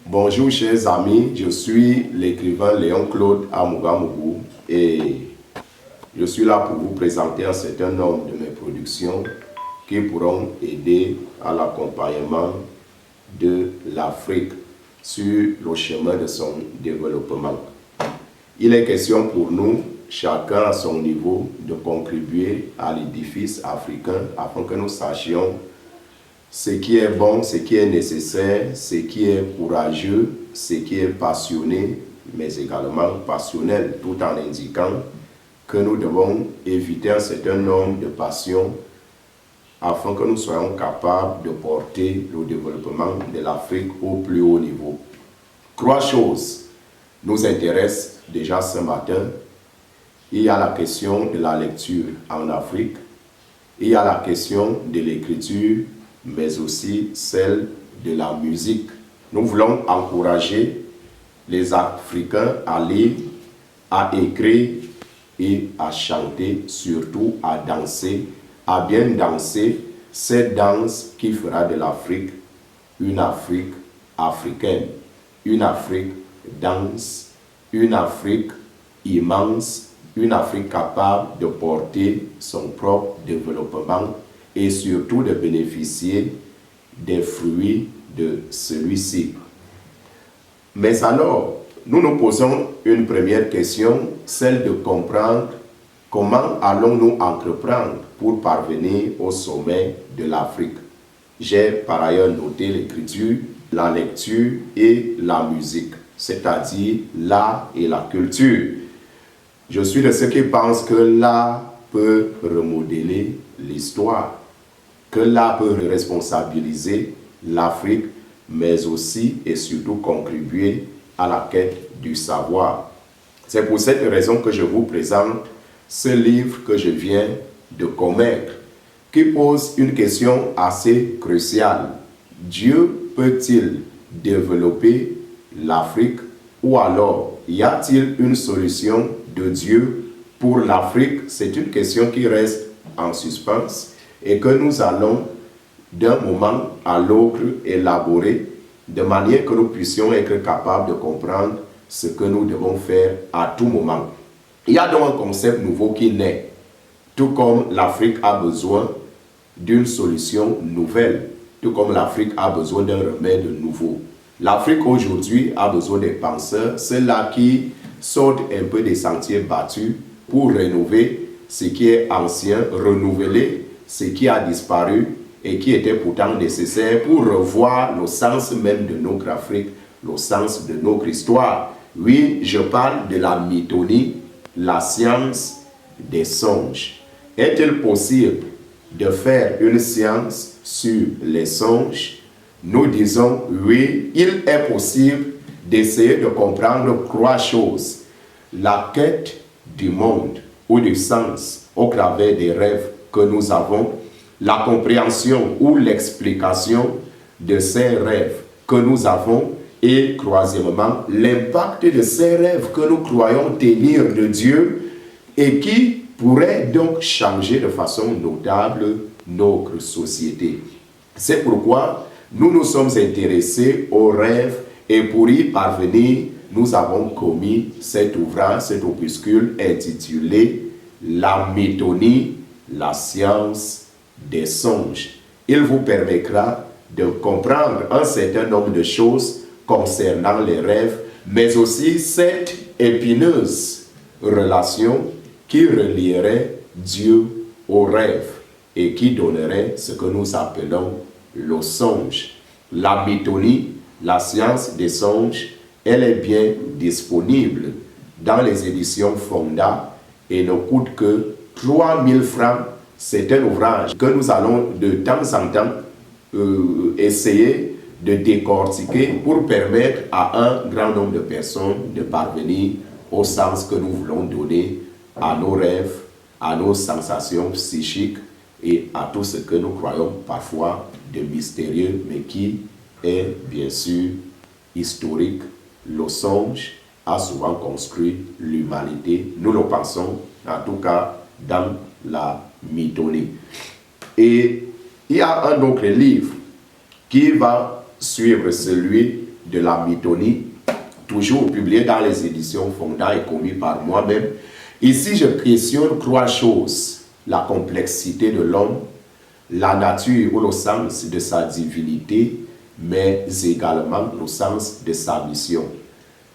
Bonjour chers amis, je suis l'écrivain Léon-Claude Amugamougou et je suis là pour vous présenter un certain nombre de mes productions qui pourront aider à l'accompagnement de l'Afrique sur le chemin de son développement. Il est question pour nous, chacun à son niveau, de contribuer à l'édifice africain afin que nous sachions ce qui est bon, ce qui est nécessaire, ce qui est courageux, ce qui est passionné, mais également passionnel, tout en indiquant que nous devons éviter un certain nombre de passions afin que nous soyons capables de porter le développement de l'Afrique au plus haut niveau. Trois choses nous intéressent déjà ce matin. Il y a la question de la lecture en Afrique, il y a la question de l'écriture, mais aussi celle de la musique. Nous voulons encourager les Africains à lire, à écrire et à chanter, surtout à danser, à bien danser cette danse qui fera de l'Afrique une Afrique africaine, une Afrique dense, une Afrique immense, une Afrique capable de porter son propre développement et surtout de bénéficier des fruits de celui-ci. Mais alors, nous nous posons une première question, celle de comprendre comment allons-nous entreprendre pour parvenir au sommet de l'Afrique. J'ai par ailleurs noté l'écriture, la lecture et la musique, c'est-à-dire l'art et la culture. Je suis de ceux qui pensent que l'art peut remodeler l'histoire, que l'art peut responsabiliser l'Afrique, mais aussi et surtout contribuer à la quête du savoir. C'est pour cette raison que je vous présente ce livre que je viens de commettre, qui pose une question assez cruciale. Dieu peut-il développer l'Afrique ou alors y a-t-il une solution de Dieu pour l'Afrique? C'est une question qui reste en suspens et que nous allons d'un moment à l'autre élaborer de manière que nous puissions être capables de comprendre ce que nous devons faire à tout moment. Il y a donc un concept nouveau qui naît, tout comme l'Afrique a besoin d'une solution nouvelle, tout comme l'Afrique a besoin d'un remède nouveau. L'Afrique aujourd'hui a besoin des penseurs, ceux-là qui sortent un peu des sentiers battus pour rénover ce qui est ancien, renouveler ce qui a disparu et qui était pourtant nécessaire pour revoir le sens même de notre Afrique, le sens de notre histoire. Oui, je parle de la mythonie, la science des songes. Est-il possible de faire une science sur les songes? Nous disons oui, il est possible d'essayer de comprendre trois choses. La quête du monde ou du sens au travers des rêves que nous avons, la compréhension ou l'explication de ces rêves que nous avons et troisièmement, l'impact de ces rêves que nous croyons tenir de Dieu et qui pourraient donc changer de façon notable notre société. C'est pourquoi nous nous sommes intéressés aux rêves et pour y parvenir, nous avons commis cet ouvrage, cet opuscule intitulé « La mythonie, la science des songes ». Il vous permettra de comprendre un certain nombre de choses concernant les rêves, mais aussi cette épineuse relation qui relierait Dieu aux rêves et qui donnerait ce que nous appelons le songe. La mythonie, la science des songes, elle est bien disponible dans les éditions Fonda et ne coûte que 3000 francs. C'est un ouvrage que nous allons de temps en temps essayer de décortiquer pour permettre à un grand nombre de personnes de parvenir au sens que nous voulons donner à nos rêves, à nos sensations psychiques et à tout ce que nous croyons parfois de mystérieux, mais qui est bien sûr historique. Le songe a souvent construit l'humanité, nous le pensons, en tout cas dans la mythonie. Et il y a un autre livre qui va suivre celui de la Mythonie, toujours publié dans les éditions Fonda et commis par moi-même. Ici, je questionne trois choses: la complexité de l'homme, la nature ou le sens de sa divinité, mais également le sens de sa mission.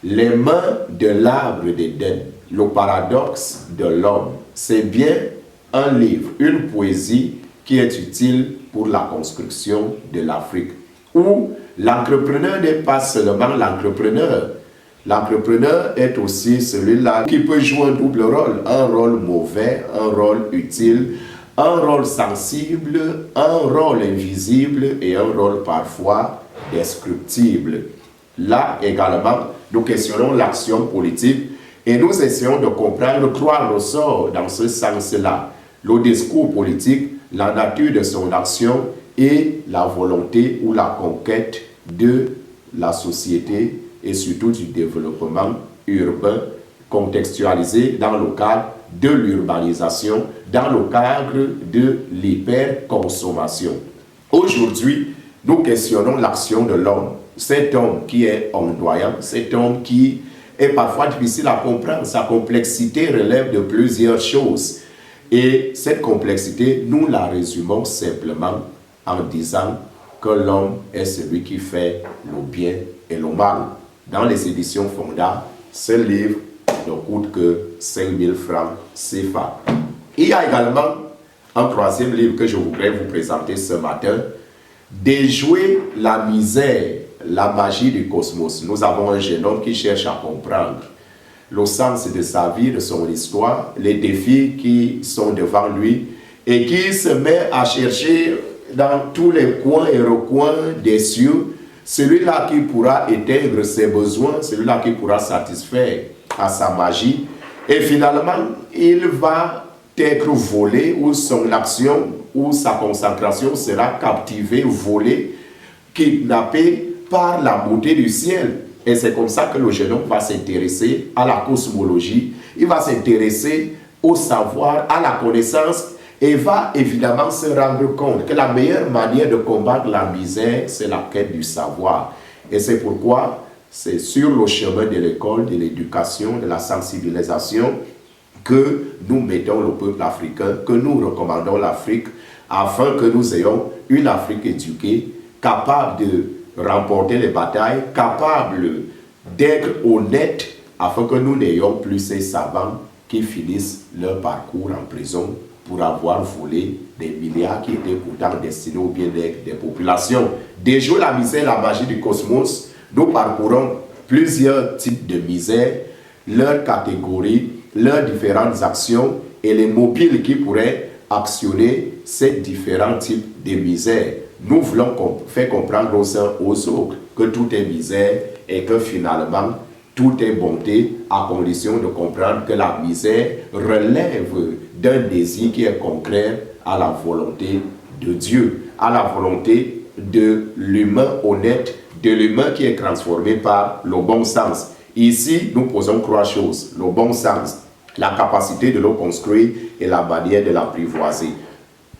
Les mains de l'arbre d'Éden, le paradoxe de l'homme, c'est bien un livre, une poésie qui est utile pour la construction de l'Afrique, où l'entrepreneur n'est pas seulement l'entrepreneur. L'entrepreneur est aussi celui-là qui peut jouer un double rôle, un rôle mauvais, un rôle utile, un rôle sensible, un rôle invisible et un rôle parfois descriptible. Là également, nous questionnons l'action politique et nous essayons de comprendre trois ressorts dans ce sens-là: le discours politique, la nature de son action et la volonté ou la conquête de la société et surtout du développement urbain contextualisé dans le cadre de l'urbanisation, dans le cadre de l'hyperconsommation. Aujourd'hui, nous questionnons l'action de l'homme, cet homme qui est ondoyant, cet homme qui est parfois difficile à comprendre. Sa complexité relève de plusieurs choses. Et cette complexité, nous la résumons simplement en disant que l'homme est celui qui fait le bien et le mal. Dans les éditions Fonda, ce livre ne coûte que 5 000 francs CFA. Il y a également un troisième livre que je voudrais vous présenter ce matin: Déjouer la misère, la magie du cosmos. Nous avons un jeune homme qui cherche à comprendre le sens de sa vie, de son histoire, les défis qui sont devant lui et qui se met à chercher dans tous les coins et recoins des cieux celui-là qui pourra éteindre ses besoins, celui-là qui pourra satisfaire à sa magie. Et finalement, il va être volé, ou son action ou sa concentration sera captivée, volée, kidnappée par la beauté du ciel. Et c'est comme ça que le jeune homme va s'intéresser à la cosmologie, il va s'intéresser au savoir, à la connaissance, et va évidemment se rendre compte que la meilleure manière de combattre la misère, c'est la quête du savoir. Et c'est pourquoi c'est sur le chemin de l'école, de l'éducation, de la sensibilisation que nous mettons le peuple africain, que nous recommandons l'Afrique, afin que nous ayons une Afrique éduquée, capable de remporter les batailles, capable d'être honnête, afin que nous n'ayons plus ces savants qui finissent leur parcours en prison pour avoir volé des milliards qui étaient pourtant destinés au bien-être des populations. Déjouer la misère, la magie du cosmos, nous parcourons plusieurs types de misère, leurs catégories, leurs différentes actions et les mobiles qui pourraient actionner ces différents types de misère. Nous voulons faire comprendre aux uns aux autres que tout est misère et que finalement tout est bonté, à condition de comprendre que la misère relève d'un désir qui est contraire à la volonté de Dieu, à la volonté de l'humain honnête, de l'humain qui est transformé par le bon sens. Ici, nous posons trois choses: le bon sens, la capacité de le construire et la manière de l'apprivoiser.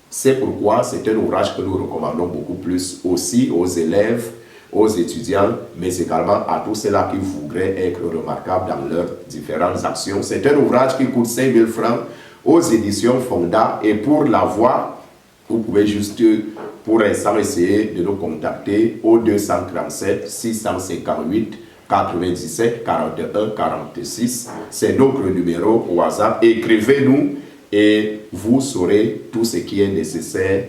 C'est pourquoi c'est un ouvrage que nous recommandons beaucoup plus aussi aux élèves, aux étudiants, mais également à tous ceux-là qui voudraient être remarquables dans leurs différentes actions. C'est un ouvrage qui coûte 5 000 francs aux éditions Fonda, et pour l'avoir, vous pouvez juste pour l'instant essayer de nous contacter au 237 658 97 41 46. C'est notre numéro au WhatsApp. Écrivez-nous et vous saurez tout ce qui est nécessaire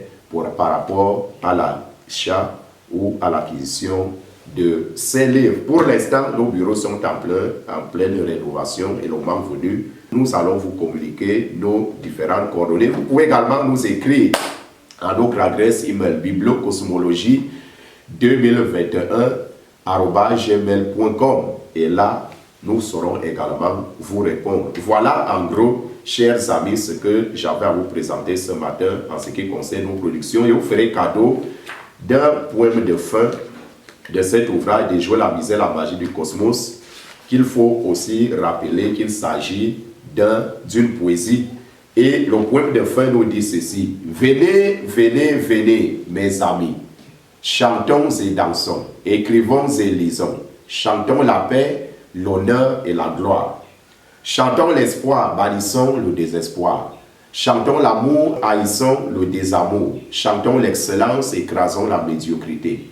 par rapport à l'achat ou à l'acquisition de ces livres. Pour l'instant, nos bureaux sont en pleine rénovation, et le moment venu, nous allons vous communiquer nos différentes coordonnées. Vous pouvez également nous écrire à notre adresse email bibliocosmologie2021@gmail.com, et là, nous saurons également vous répondre. Voilà en gros, chers amis, ce que j'avais à vous présenter ce matin en ce qui concerne nos productions, et vous ferez cadeau d'un poème de fin de cet ouvrage, Déjouer la misère, la magie du cosmos, qu'il faut aussi rappeler qu'il s'agit d'une poésie. Et le poème de fin nous dit ceci: venez, venez, venez, mes amis, Chantons et dansons, écrivons et lisons. Chantons la paix, l'honneur et la gloire. Chantons l'espoir, bannissons le désespoir. Chantons l'amour, haïssons le désamour. Chantons l'excellence, écrasons la médiocrité.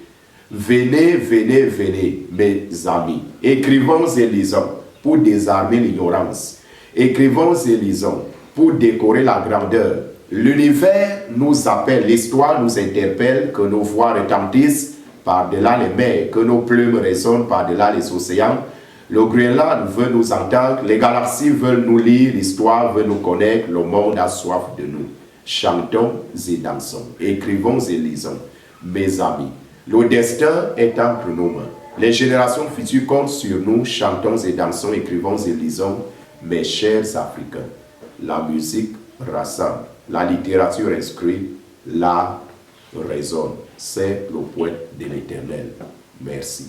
Venez, venez, venez, mes amis. Écrivons et lisons pour désarmer l'ignorance. Écrivons et lisons pour décorer la grandeur. L'univers nous appelle, l'histoire nous interpelle, que nos voix retentissent par-delà les mers, que nos plumes résonnent par-delà les océans. Le Groenland veut nous entendre, les galaxies veulent nous lire, l'histoire veut nous connaître, le monde a soif de nous. Chantons et dansons, écrivons et lisons. Mes amis, le destin est entre nos mains. Les générations futures comptent sur nous, chantons et dansons, écrivons et lisons. Mes chers Africains, la musique rassemble, la littérature inscrit, l'art résonne. C'est le point de l'Éternel. Merci.